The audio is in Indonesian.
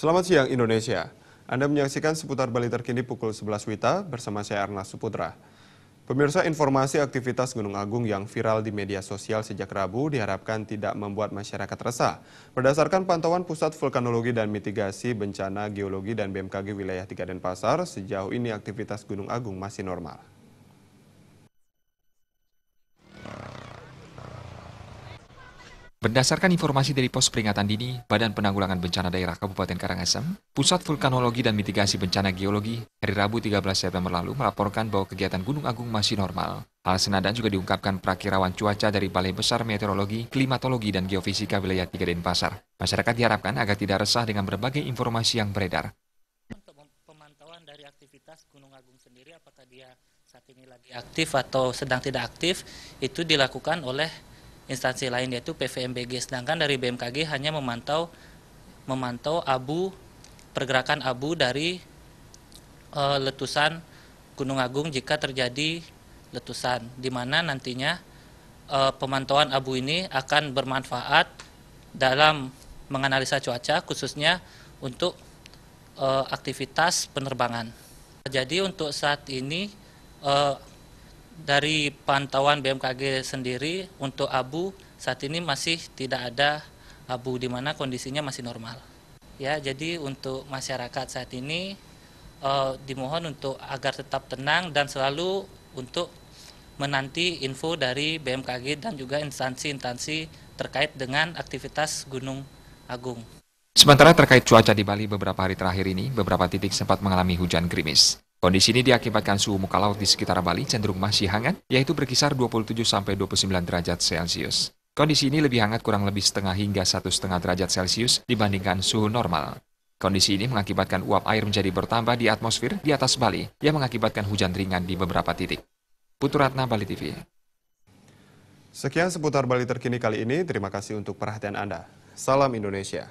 Selamat siang Indonesia. Anda menyaksikan seputar Bali terkini pukul 11 WITA bersama saya Arnas Suputra. Pemirsa, informasi aktivitas Gunung Agung yang viral di media sosial sejak Rabu diharapkan tidak membuat masyarakat resah. Berdasarkan pantauan Pusat Vulkanologi dan Mitigasi Bencana Geologi dan BMKG wilayah 3 Denpasar, sejauh ini aktivitas Gunung Agung masih normal. Berdasarkan informasi dari Pos Peringatan Dini, Badan Penanggulangan Bencana Daerah Kabupaten Karangasem, Pusat Vulkanologi dan Mitigasi Bencana Geologi, hari Rabu 13 September lalu melaporkan bahwa kegiatan Gunung Agung masih normal. Hal senada juga diungkapkan Prakirawan Cuaca dari Balai Besar Meteorologi, Klimatologi, dan Geofisika Wilayah 3 Denpasar. Masyarakat diharapkan agar tidak resah dengan berbagai informasi yang beredar. Untuk pemantauan dari aktivitas Gunung Agung sendiri, apakah dia saat ini lagi aktif atau sedang tidak aktif, itu dilakukan oleh instansi lain yaitu PVMBG, sedangkan dari BMKG hanya memantau abu, pergerakan abu dari letusan Gunung Agung jika terjadi letusan, di mana nantinya pemantauan abu ini akan bermanfaat dalam menganalisa cuaca, khususnya untuk aktivitas penerbangan. Jadi untuk saat ini dari pantauan BMKG sendiri untuk abu saat ini masih tidak ada abu, di mana kondisinya masih normal. Ya, jadi untuk masyarakat saat ini dimohon untuk agar tetap tenang dan selalu untuk menanti info dari BMKG dan juga instansi-instansi terkait dengan aktivitas Gunung Agung. Sementara terkait cuaca di Bali beberapa hari terakhir ini, beberapa titik sempat mengalami hujan gerimis. Kondisi ini diakibatkan suhu muka laut di sekitar Bali cenderung masih hangat, yaitu berkisar 27-29 derajat Celcius. Kondisi ini lebih hangat kurang lebih setengah hingga 1,5 derajat Celcius dibandingkan suhu normal. Kondisi ini mengakibatkan uap air menjadi bertambah di atmosfer di atas Bali, yang mengakibatkan hujan ringan di beberapa titik. Puturatna, Bali TV. Sekian seputar Bali terkini kali ini. Terima kasih untuk perhatian Anda. Salam Indonesia.